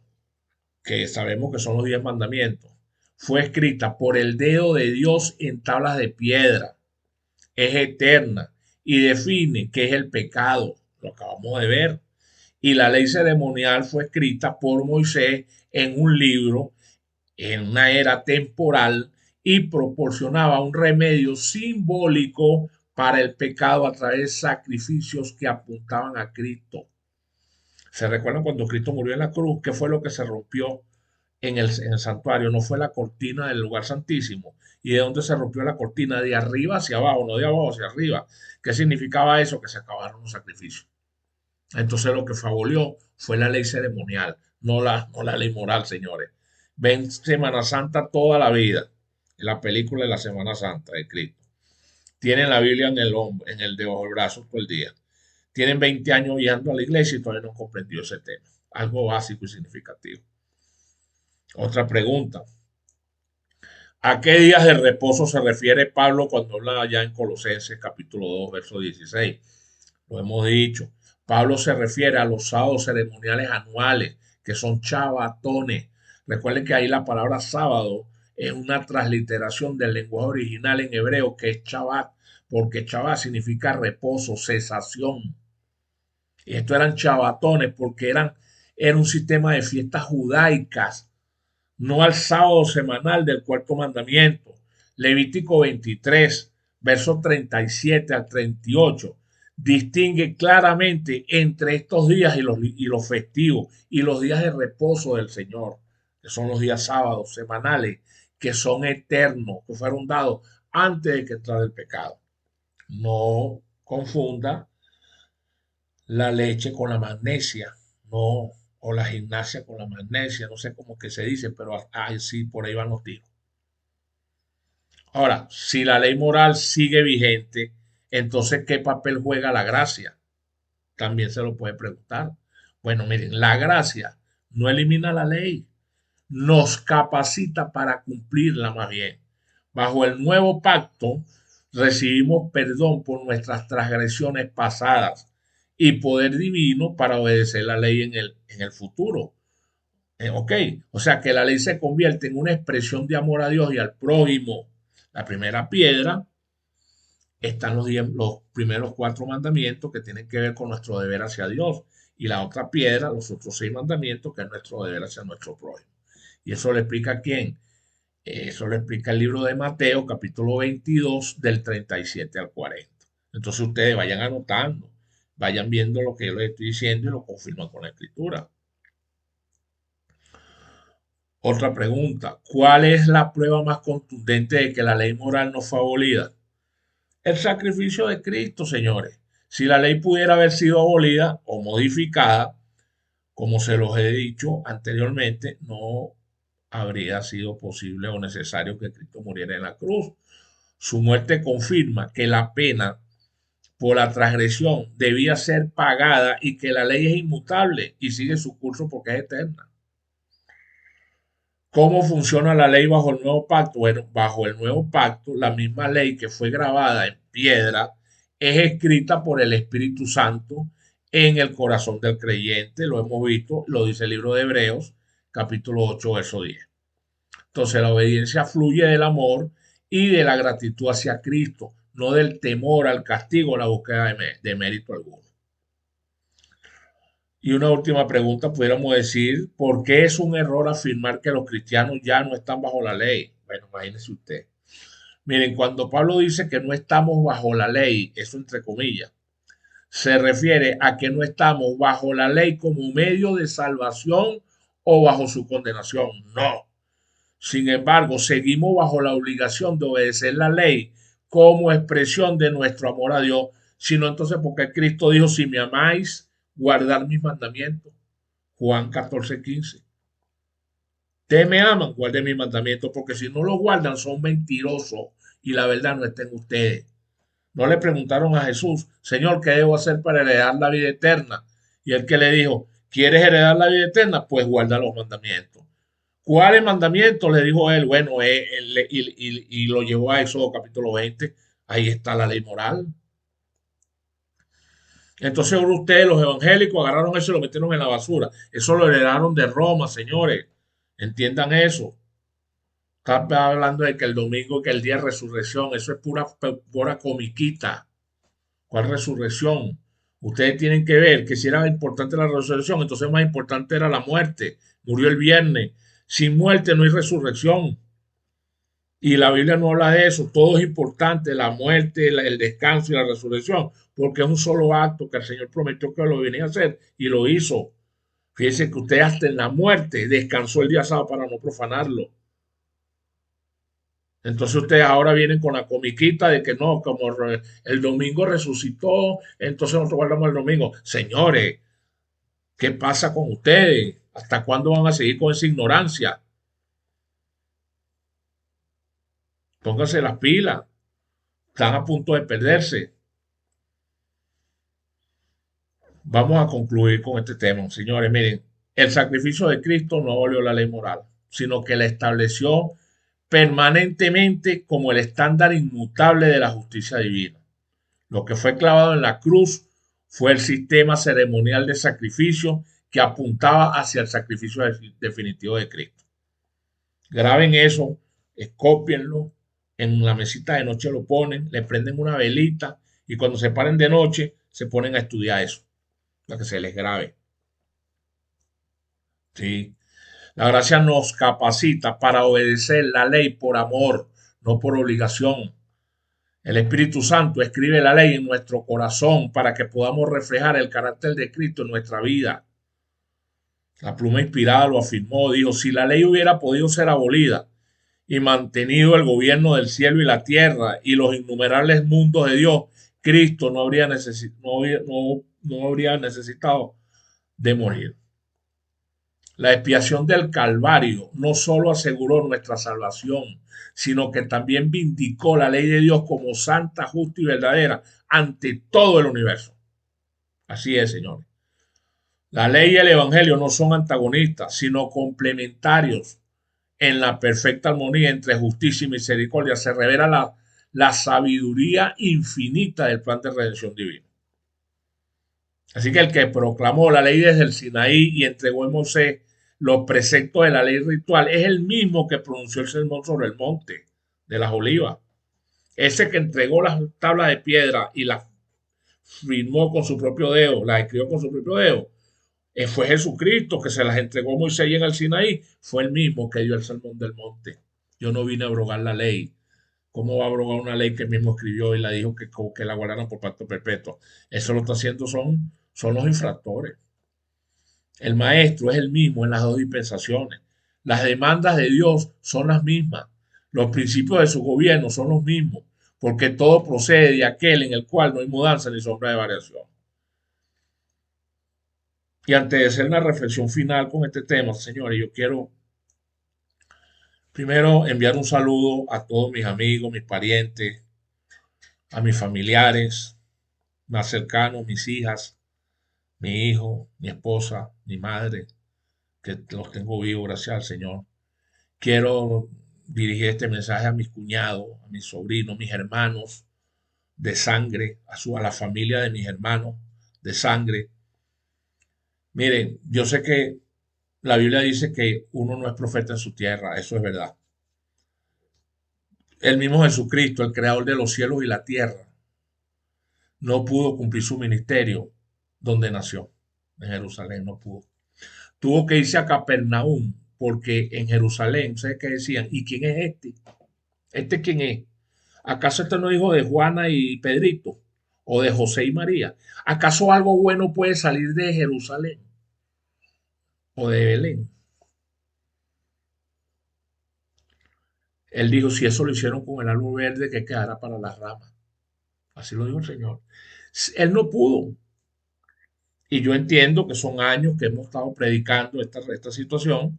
que sabemos que son los 10 mandamientos, fue escrita por el dedo de Dios en tablas de piedra. Es eterna y define qué es el pecado. Lo acabamos de ver. Y la ley ceremonial fue escrita por Moisés en un libro en una era temporal y proporcionaba un remedio simbólico para el pecado a través de sacrificios que apuntaban a Cristo. ¿Se recuerdan cuando Cristo murió en la cruz? ¿Qué fue lo que se rompió en el santuario? No fue la cortina del lugar santísimo. ¿Y de dónde se rompió la cortina? De arriba hacia abajo, no de abajo hacia arriba. ¿Qué significaba eso? Que se acabaron los sacrificios. Entonces lo que favoreció fue la ley ceremonial, no la ley moral, señores. Ven Semana Santa toda la vida, en la película de la Semana Santa de Cristo. Tienen la Biblia en el hombro, en el debajo del brazo todo el día. Tienen 20 años viajando a la iglesia y todavía no han comprendido ese tema. Algo básico y significativo. Otra pregunta. ¿A qué días de reposo se refiere Pablo cuando habla allá en Colosenses capítulo 2, verso 16? Lo hemos dicho. Pablo se refiere a los sábados ceremoniales anuales, que son chabatones. Recuerden que ahí la palabra sábado es una transliteración del lenguaje original en hebreo, que es chabat, porque chabat significa reposo, cesación. Y estos eran chabatones porque era un sistema de fiestas judaicas, no al sábado semanal del cuarto mandamiento. Levítico 23, versos 37 al 38, distingue claramente entre estos días y los festivos y los días de reposo del Señor, que son los días sábados semanales, que son eternos, que fueron dados antes de que entrara el pecado. No confunda la leche con la magnesia, no, o la gimnasia con la magnesia, no sé cómo que se dice, pero sí, por ahí van los tiros. Ahora, si la ley moral sigue vigente, entonces, ¿qué papel juega la gracia? También se lo puede preguntar. Bueno, miren, la gracia no elimina la ley, nos capacita para cumplirla más bien. Bajo el nuevo pacto, recibimos perdón por nuestras transgresiones pasadas y poder divino para obedecer la ley en el futuro. Ok, o sea que la ley se convierte en una expresión de amor a Dios y al prójimo. La primera piedra están los primeros 4 mandamientos que tienen que ver con nuestro deber hacia Dios. Y la otra piedra, los otros 6 mandamientos, que es nuestro deber hacia nuestro prójimo. ¿Y eso lo explica quién? Eso lo explica el libro de Mateo, capítulo 22, del 37 al 40. Entonces ustedes vayan anotando, vayan viendo lo que yo les estoy diciendo y lo confirman con la escritura. Otra pregunta, ¿cuál es la prueba más contundente de que la ley moral no fue abolida? El sacrificio de Cristo, señores. Si la ley pudiera haber sido abolida o modificada, como se los he dicho anteriormente, no habría sido posible o necesario que Cristo muriera en la cruz. Su muerte confirma que la pena por la transgresión debía ser pagada y que la ley es inmutable y sigue su curso porque es eterna. ¿Cómo funciona la ley bajo el nuevo pacto? Bueno, bajo el nuevo pacto, la misma ley que fue grabada en piedra es escrita por el Espíritu Santo en el corazón del creyente. Lo hemos visto, lo dice el libro de Hebreos, capítulo 8, verso 10. Entonces, la obediencia fluye del amor y de la gratitud hacia Cristo, no del temor al castigo o la búsqueda de mérito alguno. Y una última pregunta, pudiéramos decir, ¿por qué es un error afirmar que los cristianos ya no están bajo la ley? Bueno, imagínese usted. Miren, cuando Pablo dice que no estamos bajo la ley, eso entre comillas, se refiere a que no estamos bajo la ley como medio de salvación o bajo su condenación. No. Sin embargo, seguimos bajo la obligación de obedecer la ley como expresión de nuestro amor a Dios. Sino entonces, porque Cristo dijo, si me amáis, guardar mis mandamientos. Juan 14:15. Ustedes me aman, guarden mis mandamientos, porque si no los guardan son mentirosos y la verdad no está en ustedes. No le preguntaron a Jesús, Señor, ¿qué debo hacer para heredar la vida eterna? Y él que le dijo, ¿quieres heredar la vida eterna? Pues guarda los mandamientos. ¿Cuáles mandamientos? Le dijo él. Bueno, y lo llevó a Éxodo capítulo 20. Ahí está la ley moral. Entonces ustedes, los evangélicos, agarraron eso y lo metieron en la basura. Eso lo heredaron de Roma, señores. Entiendan eso. Está hablando de que el domingo, que el día de resurrección, eso es pura comiquita. ¿Cuál resurrección? Ustedes tienen que ver que si era importante la resurrección, entonces más importante era la muerte. Murió el viernes. Sin muerte no hay resurrección. Y la Biblia no habla de eso. Todo es importante, la muerte, el descanso y la resurrección, porque es un solo acto que el Señor prometió que lo venía a hacer y lo hizo. Fíjense que usted hasta en la muerte descansó el día sábado para no profanarlo. Entonces ustedes ahora vienen con la comiquita de que no, como el domingo resucitó, entonces nosotros guardamos el domingo. Señores, ¿qué pasa con ustedes? ¿Hasta cuándo van a seguir con esa ignorancia? Pónganse las pilas. Están a punto de perderse. Vamos a concluir con este tema, señores. Miren, el sacrificio de Cristo no abolió la ley moral, sino que la estableció permanentemente como el estándar inmutable de la justicia divina. Lo que fue clavado en la cruz fue el sistema ceremonial de sacrificio que apuntaba hacia el sacrificio definitivo de Cristo. Graben eso, escópienlo, en la mesita de noche lo ponen, le prenden una velita y cuando se paren de noche se ponen a estudiar eso, para que se les grabe. Sí. La gracia nos capacita para obedecer la ley por amor, no por obligación. El Espíritu Santo escribe la ley en nuestro corazón para que podamos reflejar el carácter de Cristo en nuestra vida. La pluma inspirada lo afirmó, dijo, si la ley hubiera podido ser abolida y mantenido el gobierno del cielo y la tierra y los innumerables mundos de Dios, Cristo no habría necesitado de morir. La expiación del Calvario no solo aseguró nuestra salvación, sino que también vindicó la ley de Dios como santa, justa y verdadera ante todo el universo. Así es, señores. La ley y el evangelio no son antagonistas, sino complementarios. En la perfecta armonía entre justicia y misericordia se revela la sabiduría infinita del plan de redención divino. Así que el que proclamó la ley desde el Sinaí y entregó en Moisés los preceptos de la ley ritual es el mismo que pronunció el sermón sobre el monte de las olivas. Ese que entregó las tablas de piedra y las firmó con su propio dedo, las escribió con su propio dedo, fue Jesucristo que se las entregó a Moisés en el Sinaí, fue el mismo que dio el sermón del monte. Yo no vine a abrogar la ley. ¿Cómo va a abrogar una ley que él mismo escribió y la dijo que la guardaran por pacto perpetuo? Eso lo está haciendo son los infractores. El maestro es el mismo en las dos dispensaciones. Las demandas de Dios son las mismas. Los principios de su gobierno son los mismos, porque todo procede de aquel en el cual no hay mudanza ni sombra de variación. Y antes de hacer una reflexión final con este tema, señores, yo quiero primero enviar un saludo a todos mis amigos, mis parientes, a mis familiares más cercanos, mis hijas, mi hijo, mi esposa, mi madre, que los tengo vivos, gracias al Señor. Quiero dirigir este mensaje a mis cuñados, a mis sobrinos, mis hermanos de sangre, a la familia de mis hermanos de sangre. Miren, yo sé que la Biblia dice que uno no es profeta en su tierra, eso es verdad. El mismo Jesucristo, el creador de los cielos y la tierra, no pudo cumplir su ministerio donde nació, en Jerusalén, no pudo. Tuvo que irse a Capernaum, porque en Jerusalén, ¿sabes qué decían? ¿Y quién es este? ¿Este quién es? ¿Acaso este no es hijo de Juana y Pedrito? o de José y María. ¿Acaso algo bueno puede salir de Jerusalén o de Belén? Él dijo, si eso lo hicieron con el árbol verde, que quedará para las ramas. Así lo dijo el Señor. Él no pudo. Y yo entiendo que son años que hemos estado predicando esta situación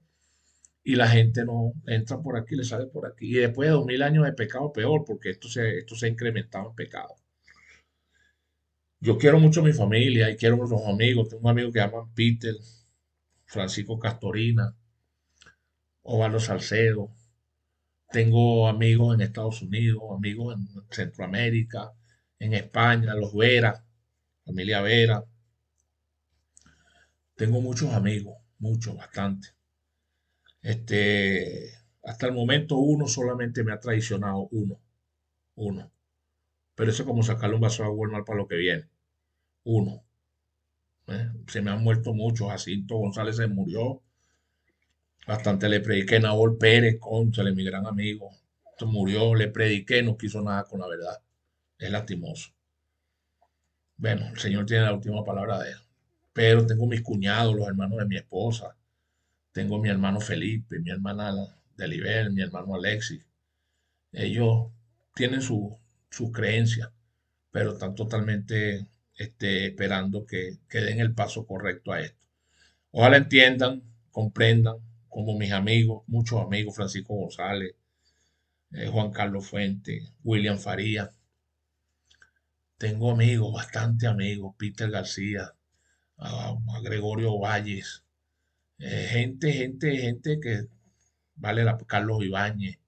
y la gente no entra por aquí, le sale por aquí. Y después de 2000 años de pecado, peor, porque esto se ha incrementado en pecado. Yo quiero mucho a mi familia y quiero a los amigos. Tengo un amigo que se llama Peter, Francisco Castorina, Osvaldo Salcedo. Tengo amigos en Estados Unidos, amigos en Centroamérica, en España, los Vera, familia Vera. Tengo muchos amigos, muchos, bastante. Hasta el momento uno solamente me ha traicionado, uno. Pero eso es como sacarle un vaso de agua al mal para lo que viene. Uno. Se me han muerto muchos. Jacinto González se murió. Bastante le prediqué. Nabor Pérez, cónchale, mi gran amigo. Se murió, le prediqué, no quiso nada con la verdad. Es lastimoso. Bueno, el Señor tiene la última palabra de él. Pero tengo mis cuñados, los hermanos de mi esposa. Tengo mi hermano Felipe, mi hermana Delibel, mi hermano Alexis. Ellos tienen sus creencias, pero están totalmente esperando que den el paso correcto a esto. Ojalá entiendan, comprendan, como mis amigos, muchos amigos, Francisco González, Juan Carlos Fuente, William Faría. Tengo amigos, bastante amigos, Peter García, a Gregorio Valles, gente que vale Carlos Ibáñez,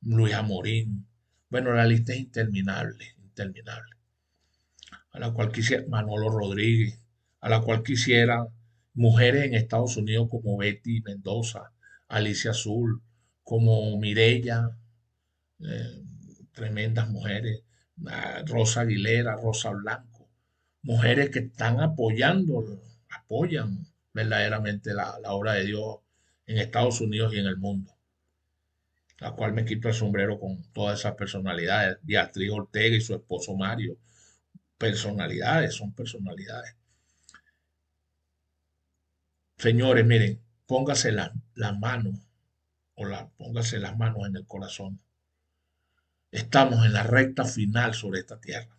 Luis Amorín. Bueno, la lista es interminable, interminable. A la cual quisiera, Manolo Rodríguez, a la cual quisiera mujeres en Estados Unidos como Betty Mendoza, Alicia Azul, como Mirella, eh, tremendas mujeres, Rosa Aguilera, Rosa Blanco, mujeres que están apoyan verdaderamente la obra de Dios en Estados Unidos y en el mundo, la cual me quito el sombrero con todas esas personalidades, Beatriz Ortega y su esposo Mario, personalidades, son personalidades. Señores, miren, póngase las manos póngase las manos en el corazón. Estamos en la recta final sobre esta tierra.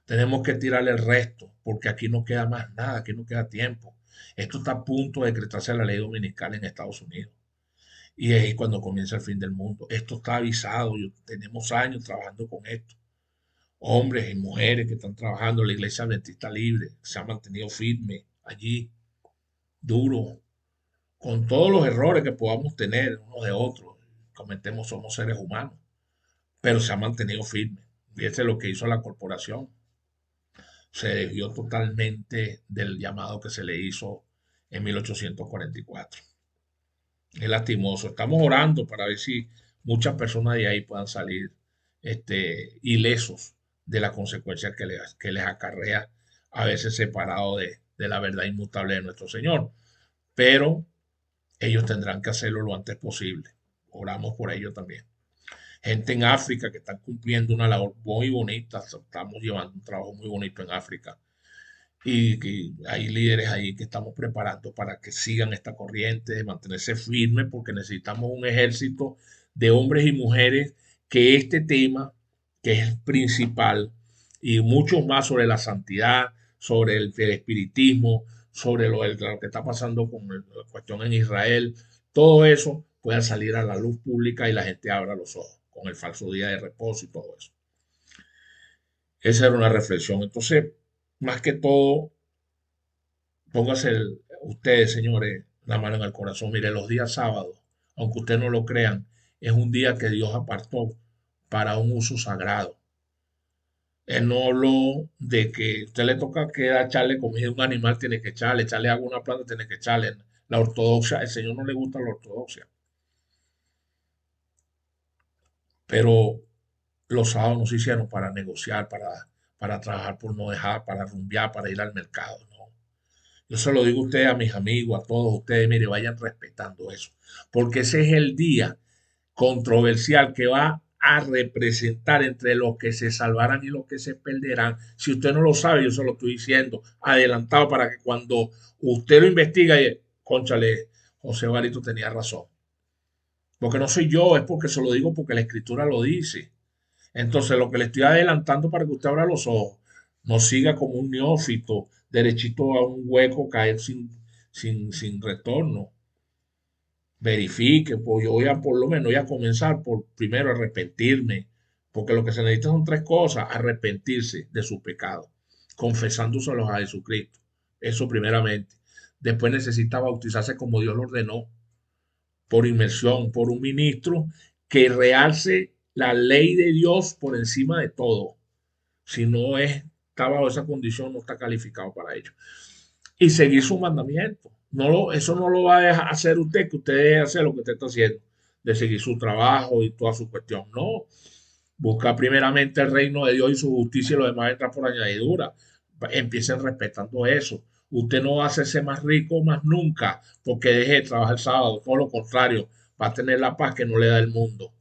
Tenemos que tirarle el resto, porque aquí no queda más nada, aquí no queda tiempo. Esto está a punto de decretarse la ley dominical en Estados Unidos. Y es ahí cuando comienza el fin del mundo. Esto está avisado, tenemos años trabajando con esto. Hombres y mujeres que están trabajando, la Iglesia Adventista Libre se ha mantenido firme allí, duro, con todos los errores que podamos tener unos de otros. Cometemos, somos seres humanos, pero se ha mantenido firme. Fíjese lo que hizo la corporación. Se desvió totalmente del llamado que se le hizo en 1844. Es lastimoso. Estamos orando para ver si muchas personas de ahí puedan salir ilesos de las consecuencias que les acarrea a veces separado de la verdad inmutable de nuestro Señor. Pero ellos tendrán que hacerlo lo antes posible. Oramos por ello también. Gente en África que están cumpliendo una labor muy bonita. Estamos llevando un trabajo muy bonito en África. Y que hay líderes ahí que estamos preparando para que sigan esta corriente, de mantenerse firmes, porque necesitamos un ejército de hombres y mujeres que este tema, que es principal, y muchos más sobre la santidad, sobre el espiritismo, sobre lo que está pasando con la cuestión en Israel, todo eso pueda salir a la luz pública y la gente abra los ojos con el falso día de reposo y todo eso. Esa era una reflexión. Entonces, más que todo, póngase ustedes, señores, la mano en el corazón. Mire, los días sábados, aunque ustedes no lo crean, es un día que Dios apartó para un uso sagrado. Él no habló de que usted le toca que echarle comida a un animal, tiene que echarle agua a una planta, tiene que echarle. La ortodoxia, el Señor no le gusta la ortodoxia. Pero los sábados no se hicieron para negociar, para trabajar por no dejar, para rumbear, para ir al mercado, no. Yo se lo digo a ustedes, a mis amigos, a todos ustedes, mire, vayan respetando eso, porque ese es el día controversial que va a representar entre los que se salvarán y los que se perderán. Si usted no lo sabe, yo se lo estoy diciendo adelantado para que cuando usted lo investiga, cónchale, José Barito tenía razón. Porque no soy yo, es porque se lo digo porque la escritura lo dice. Entonces, lo que le estoy adelantando para que usted abra los ojos, no siga como un neófito, derechito a un hueco, caer sin retorno. Verifique, pues yo voy a por lo menos voy a comenzar por primero arrepentirme, porque lo que se necesita son tres cosas: arrepentirse de su pecado, confesándoselos a Jesucristo, eso primeramente. Después necesita bautizarse como Dios lo ordenó, por inmersión, por un ministro que realce la ley de Dios por encima de todo. Si no está bajo esa condición, no está calificado para ello. Y seguir su mandamiento. Eso no lo va a dejar hacer usted, que usted deje hacer lo que usted está haciendo, de seguir su trabajo y toda su cuestión. No. Busca primeramente el reino de Dios y su justicia y lo demás entra por añadidura. Empiecen respetando eso. Usted no va a hacerse más rico más nunca porque deje de trabajar el sábado. Todo lo contrario, va a tener la paz que no le da el mundo.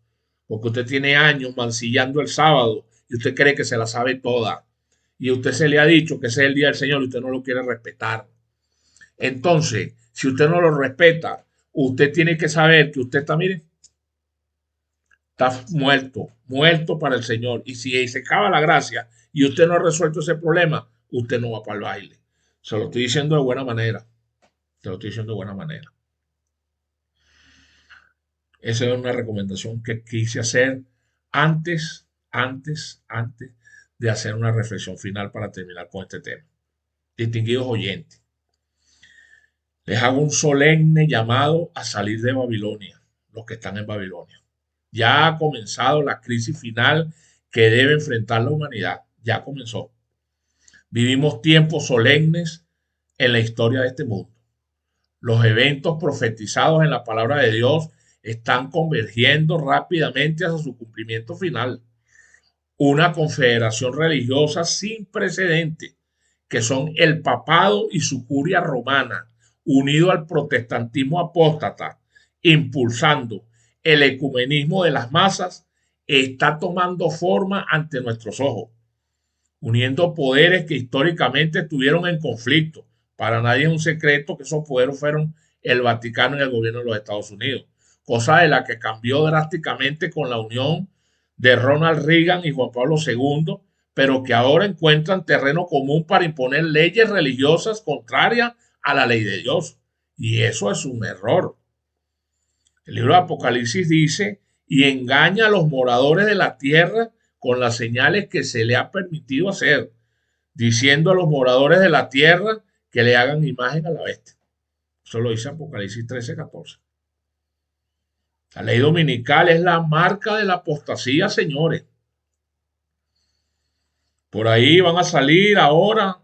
Porque usted tiene años mancillando el sábado y usted cree que se la sabe toda. Y a usted se le ha dicho que ese es el día del Señor y usted no lo quiere respetar. Entonces, si usted no lo respeta, usted tiene que saber que usted está, mire, está muerto, muerto para el Señor. Y si se acaba la gracia y usted no ha resuelto ese problema, usted no va para el baile. Se lo estoy diciendo de buena manera. Se lo estoy diciendo de buena manera. Esa es una recomendación que quise hacer antes de hacer una reflexión final para terminar con este tema. Distinguidos oyentes, les hago un solemne llamado a salir de Babilonia, los que están en Babilonia. Ya ha comenzado la crisis final que debe enfrentar la humanidad. Ya comenzó. Vivimos tiempos solemnes en la historia de este mundo. Los eventos profetizados en la palabra de Dios están convergiendo rápidamente hacia su cumplimiento final. Una confederación religiosa sin precedente, que son el papado y su curia romana, unido al protestantismo apóstata, impulsando el ecumenismo de las masas, está tomando forma ante nuestros ojos, uniendo poderes que históricamente estuvieron en conflicto. Para nadie es un secreto que esos poderes fueron el Vaticano y el gobierno de los Estados Unidos, cosa de la que cambió drásticamente con la unión de Ronald Reagan y Juan Pablo II, pero que ahora encuentran terreno común para imponer leyes religiosas contrarias a la ley de Dios. Y eso es un error. El libro de Apocalipsis dice: y engaña a los moradores de la tierra con las señales que se le ha permitido hacer, diciendo a los moradores de la tierra que le hagan imagen a la bestia. Eso lo dice Apocalipsis 13:14. La ley dominical es la marca de la apostasía, señores. Por ahí van a salir ahora,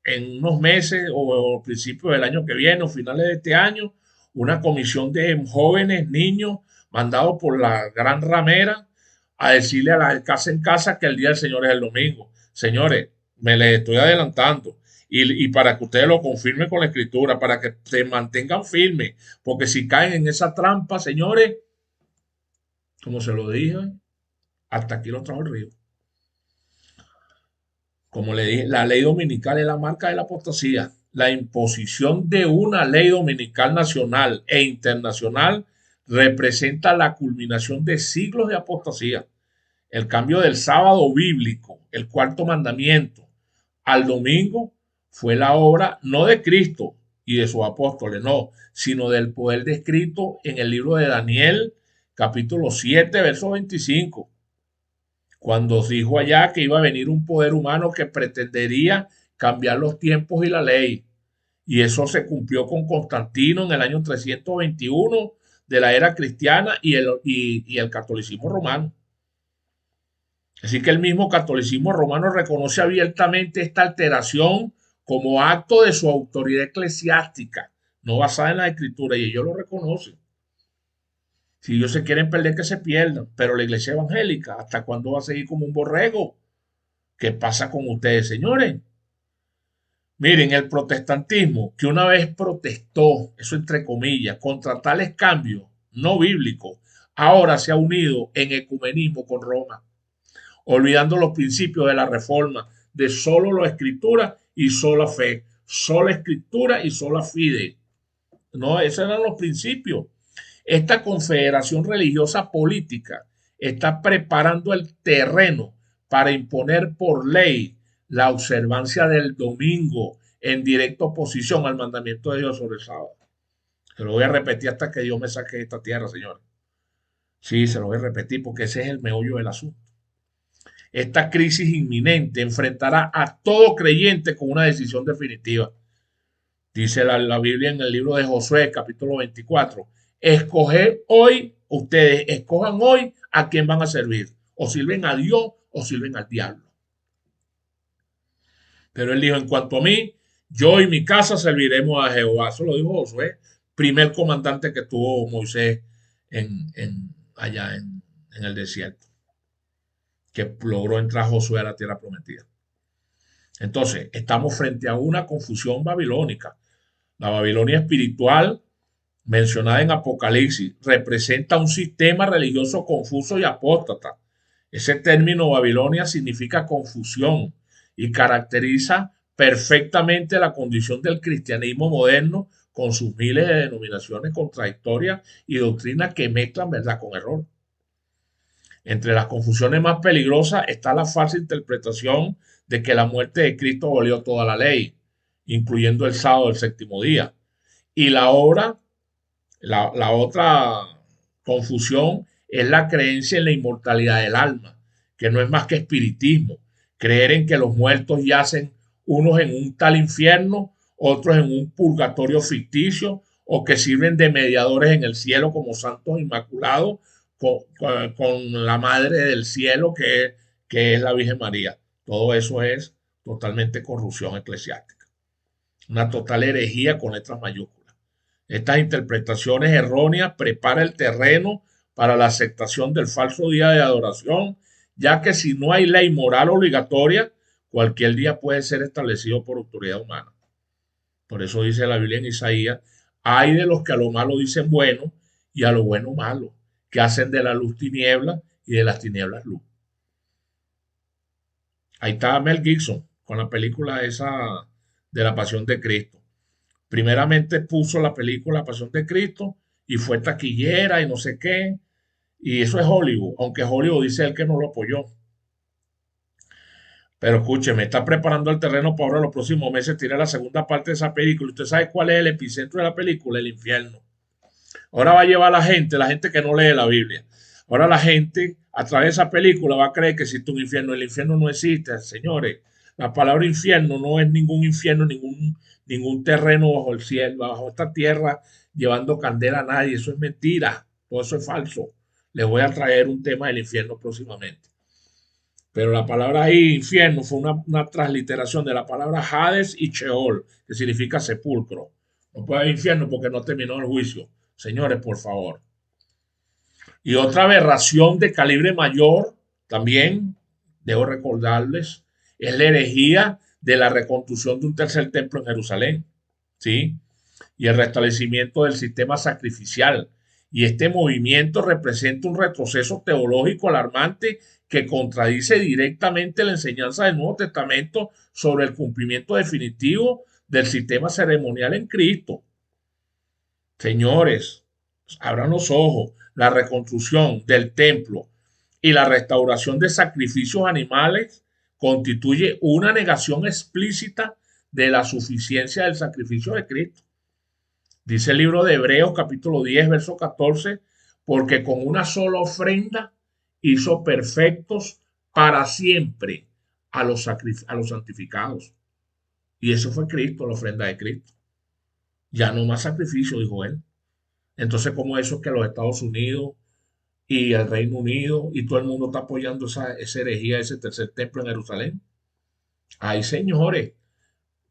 en unos meses o principios del año que viene o finales de este año, una comisión de jóvenes, niños, mandados por la gran ramera a decirle a la casa en casa que el día del Señor es el domingo. Señores, me les estoy adelantando. Y para que ustedes lo confirmen con la escritura, para que se mantengan firmes, porque si caen en esa trampa, señores, como se lo dije, hasta aquí lo trajo el río. Como le dije, la ley dominical es la marca de la apostasía. La imposición de una ley dominical nacional e internacional representa la culminación de siglos de apostasía. El cambio del sábado bíblico, el cuarto mandamiento, al domingo fue la obra no de Cristo y de sus apóstoles, no, sino del poder descrito en el libro de Daniel, capítulo 7, verso 25. Cuando dijo allá que iba a venir un poder humano que pretendería cambiar los tiempos y la ley. Y eso se cumplió con Constantino en el año 321 de la era cristiana y el catolicismo romano. Así que el mismo catolicismo romano reconoce abiertamente esta alteración como acto de su autoridad eclesiástica, no basada en la escritura, y ellos lo reconocen. Si ellos se quieren perder, que se pierdan. Pero la iglesia evangélica, ¿hasta cuándo va a seguir como un borrego? ¿Qué pasa con ustedes, señores? Miren, el protestantismo, que una vez protestó, eso entre comillas, contra tales cambios no bíblicos, ahora se ha unido en ecumenismo con Roma, olvidando los principios de la reforma de solo la escritura y sola fe, sola escritura y sola fide. No, esos eran los principios. Esta confederación religiosa política está preparando el terreno para imponer por ley la observancia del domingo en directa oposición al mandamiento de Dios sobre el sábado. Se lo voy a repetir hasta que Dios me saque de esta tierra, señor. Sí, se lo voy a repetir porque ese es el meollo del asunto. Esta crisis inminente enfrentará a todo creyente con una decisión definitiva. Dice la Biblia en el libro de Josué, capítulo 24. Escoger hoy, ustedes escojan hoy a quién van a servir. O sirven a Dios o sirven al diablo. Pero él dijo, en cuanto a mí, yo y mi casa serviremos a Jehová. Eso lo dijo Josué, primer comandante que tuvo Moisés allá en el desierto, que logró entrar Josué a la tierra prometida. Entonces, estamos frente a una confusión babilónica. La Babilonia espiritual, mencionada en Apocalipsis, representa un sistema religioso confuso y apóstata. Ese término Babilonia significa confusión y caracteriza perfectamente la condición del cristianismo moderno con sus miles de denominaciones contradictorias y doctrinas que mezclan verdad con error. Entre las confusiones más peligrosas está la falsa interpretación de que la muerte de Cristo abolió toda la ley, incluyendo el sábado del séptimo día. Y la otra confusión es la creencia en la inmortalidad del alma, que no es más que espiritismo. Creer en que los muertos yacen unos en un tal infierno, otros en un purgatorio ficticio, o que sirven de mediadores en el cielo como santos inmaculados con la Madre del Cielo, que es la Virgen María. Todo eso es totalmente corrupción eclesiástica. Una total herejía con letras mayúsculas. Estas interpretaciones erróneas preparan el terreno para la aceptación del falso día de adoración, ya que si no hay ley moral obligatoria, cualquier día puede ser establecido por autoridad humana. Por eso dice la Biblia en Isaías, hay de los que a lo malo dicen bueno y a lo bueno malo, que hacen de la luz tiniebla y de las tinieblas luz. Ahí está Mel Gibson con la película esa de la Pasión de Cristo. Primeramente puso la película Pasión de Cristo y fue taquillera y no sé qué. Y eso es Hollywood, aunque Hollywood dice él que no lo apoyó. Pero escúcheme, está preparando el terreno para ahora los próximos meses tirar la segunda parte de esa película. ¿Usted sabe cuál es el epicentro de la película? El infierno. Ahora va a llevar a la gente que no lee la Biblia. Ahora la gente, a través de esa película, va a creer que existe un infierno. El infierno no existe, señores. La palabra infierno no es ningún infierno, ningún terreno bajo el cielo, bajo esta tierra, llevando candela a nadie. Eso es mentira. Todo eso es falso. Les voy a traer un tema del infierno próximamente. Pero la palabra ahí, infierno, fue una transliteración de la palabra Hades y Sheol, que significa sepulcro. No puede haber infierno porque no terminó el juicio. Señores, por favor. Y otra aberración de calibre mayor, también, debo recordarles, es la herejía de la reconstrucción de un tercer templo en Jerusalén, ¿sí? Y el restablecimiento del sistema sacrificial. Y este movimiento representa un retroceso teológico alarmante que contradice directamente la enseñanza del Nuevo Testamento sobre el cumplimiento definitivo del sistema ceremonial en Cristo. Señores, abran los ojos. La reconstrucción del templo y la restauración de sacrificios animales constituye una negación explícita de la suficiencia del sacrificio de Cristo. Dice el libro de Hebreos capítulo 10, verso 14, porque con una sola ofrenda hizo perfectos para siempre a los santificados. Y eso fue Cristo, la ofrenda de Cristo. Ya no más sacrificio, dijo él. Entonces, ¿cómo eso es que los Estados Unidos y el Reino Unido y todo el mundo está apoyando esa herejía, ese tercer templo en Jerusalén? Ay, señores,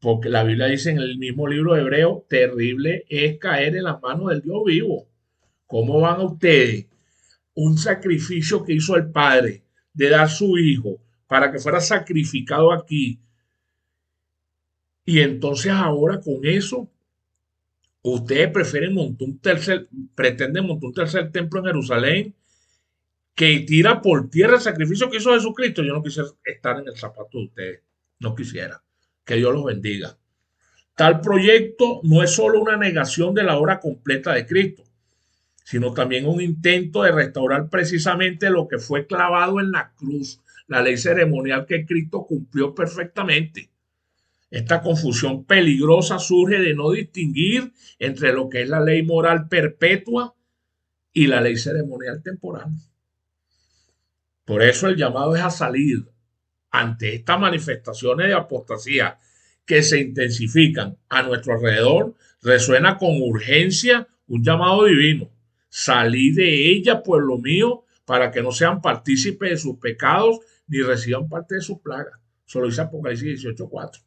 porque la Biblia dice en el mismo libro de Hebreo, terrible es caer en las manos del Dios vivo. ¿Cómo van a ustedes? Un sacrificio que hizo el Padre de dar su Hijo para que fuera sacrificado aquí. Y entonces ahora con eso Ustedes pretenden montar un tercer templo en Jerusalén que tira por tierra el sacrificio que hizo Jesucristo. Yo no quisiera estar en el zapato de ustedes. No quisiera. Que Dios los bendiga. Tal proyecto no es solo una negación de la obra completa de Cristo, sino también un intento de restaurar precisamente lo que fue clavado en la cruz, la ley ceremonial que Cristo cumplió perfectamente. Esta confusión peligrosa surge de no distinguir entre lo que es la ley moral perpetua y la ley ceremonial temporal. Por eso el llamado es a salir ante estas manifestaciones de apostasía que se intensifican a nuestro alrededor. Resuena con urgencia un llamado divino. Salí de ella, pueblo mío, para que no sean partícipes de sus pecados ni reciban parte de sus plagas. Eso lo dice Apocalipsis 18:4.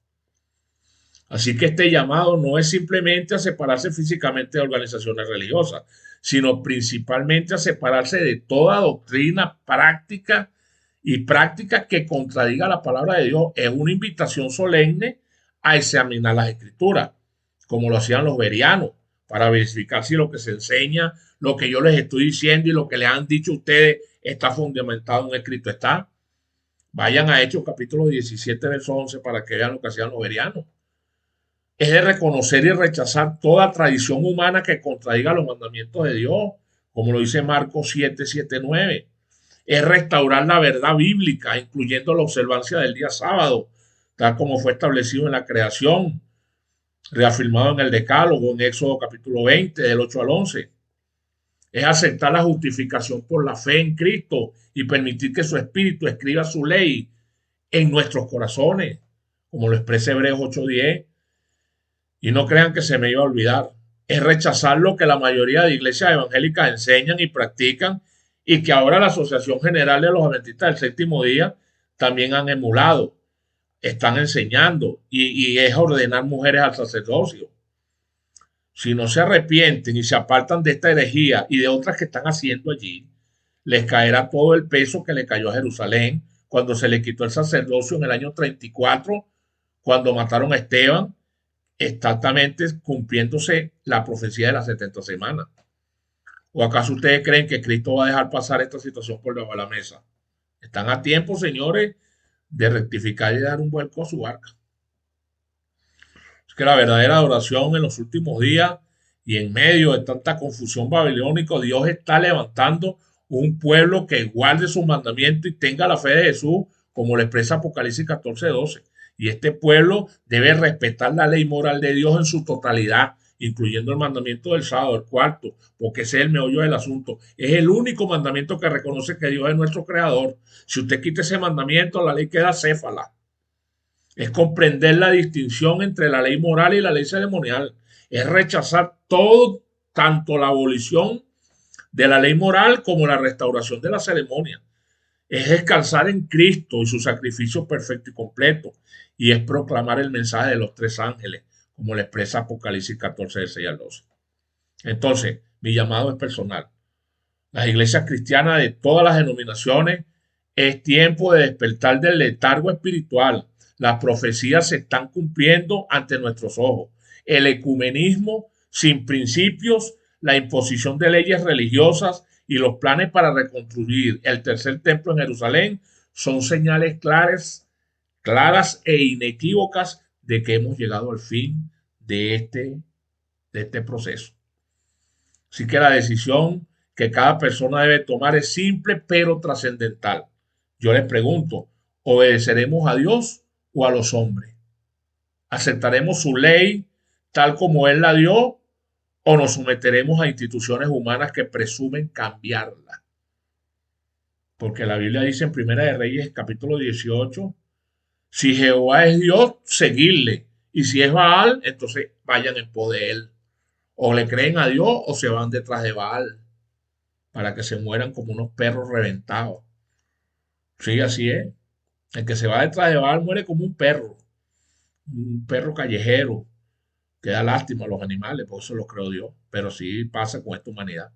Así que este llamado no es simplemente a separarse físicamente de organizaciones religiosas, sino principalmente a separarse de toda doctrina práctica que contradiga la palabra de Dios. Es una invitación solemne a examinar las escrituras, como lo hacían los bereanos, para verificar si lo que se enseña, lo que yo les estoy diciendo y lo que les han dicho ustedes está fundamentado en un escrito. Está. Vayan a Hechos capítulo 17, verso 11 para que vean lo que hacían los bereanos. Es de reconocer y rechazar toda tradición humana que contradiga los mandamientos de Dios, como lo dice Marcos 7:7-9. Es restaurar la verdad bíblica, incluyendo la observancia del día sábado, tal como fue establecido en la creación, reafirmado en el Decálogo, en Éxodo capítulo 20, del 8 al 11. Es aceptar la justificación por la fe en Cristo y permitir que su Espíritu escriba su ley en nuestros corazones, como lo expresa Hebreos 8:10. Y no crean que se me iba a olvidar. Es rechazar lo que la mayoría de iglesias evangélicas enseñan y practican y que ahora la Asociación General de los Adventistas del Séptimo Día también han emulado, están enseñando y es ordenar mujeres al sacerdocio. Si no se arrepienten y se apartan de esta herejía y de otras que están haciendo allí, les caerá todo el peso que le cayó a Jerusalén cuando se le quitó el sacerdocio en el año 34, cuando mataron a Esteban, exactamente cumpliéndose la profecía de las 70 semanas. ¿O acaso ustedes creen que Cristo va a dejar pasar esta situación por debajo de la mesa? Están a tiempo, señores, de rectificar y dar un vuelco a su barca. Es que la verdadera adoración en los últimos días y en medio de tanta confusión babilónica, Dios está levantando un pueblo que guarde sus mandamientos y tenga la fe de Jesús, como lo expresa Apocalipsis 14:12. Y este pueblo debe respetar la ley moral de Dios en su totalidad, incluyendo el mandamiento del sábado, el cuarto, porque ese es el meollo del asunto. Es el único mandamiento que reconoce que Dios es nuestro creador. Si usted quita ese mandamiento, la ley queda céfala. Es comprender la distinción entre la ley moral y la ley ceremonial. Es rechazar todo, tanto la abolición de la ley moral como la restauración de la ceremonia. Es descansar en Cristo y su sacrificio perfecto y completo. Y es proclamar el mensaje de los tres ángeles, como le expresa Apocalipsis 14, del 6 al 12. Entonces, mi llamado es personal. Las iglesias cristianas de todas las denominaciones, es tiempo de despertar del letargo espiritual. Las profecías se están cumpliendo ante nuestros ojos. El ecumenismo sin principios, la imposición de leyes religiosas y los planes para reconstruir el tercer templo en Jerusalén son señales claras e inequívocas de que hemos llegado al fin de este proceso. Así que la decisión que cada persona debe tomar es simple pero trascendental. Yo les pregunto, ¿obedeceremos a Dios o a los hombres? ¿Aceptaremos su ley tal como Él la dio o nos someteremos a instituciones humanas que presumen cambiarla? Porque la Biblia dice en Primera de Reyes capítulo 18, si Jehová es Dios, seguidle. Y si es Baal, entonces vayan en pos de él. O le creen a Dios o se van detrás de Baal para que se mueran como unos perros reventados. Sí, así es. El que se va detrás de Baal muere como un perro callejero, que da lástima a los animales, por eso lo creó Dios. Pero sí pasa con esta humanidad.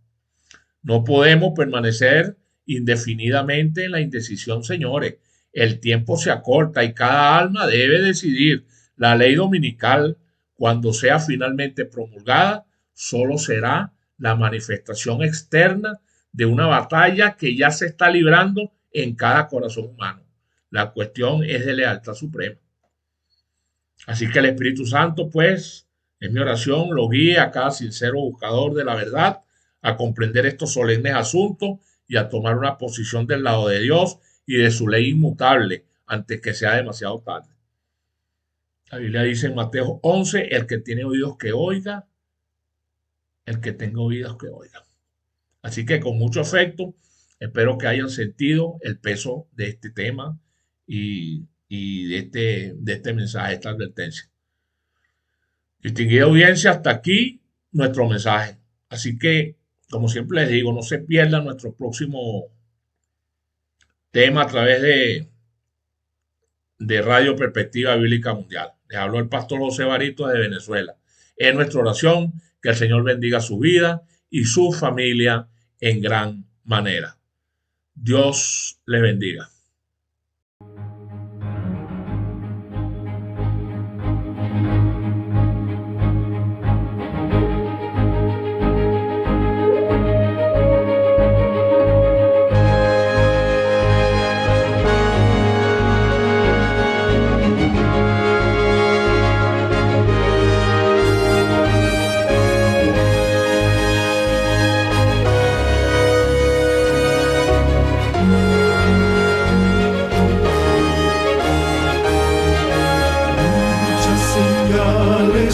No podemos permanecer indefinidamente en la indecisión, señores. El tiempo se acorta y cada alma debe decidir. La ley dominical, cuando sea finalmente promulgada, solo será la manifestación externa de una batalla que ya se está librando en cada corazón humano. La cuestión es de lealtad suprema. Así que el Espíritu Santo, pues, en mi oración, lo guíe a cada sincero buscador de la verdad a comprender estos solemnes asuntos y a tomar una posición del lado de Dios y de su ley inmutable antes que sea demasiado tarde. La Biblia dice en Mateo 11, el que tiene oídos que oiga, el que tenga oídos que oiga. Así que con mucho afecto, espero que hayan sentido el peso de este tema y de este mensaje, esta advertencia. Distinguida audiencia, hasta aquí nuestro mensaje. Así que, como siempre les digo, no se pierdan nuestro próximo tema a través de Radio Perspectiva Bíblica Mundial. Les habló el pastor José Barito de Venezuela. Es nuestra oración que el Señor bendiga su vida y su familia en gran manera. Dios le bendiga.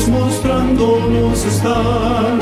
Mostrándonos están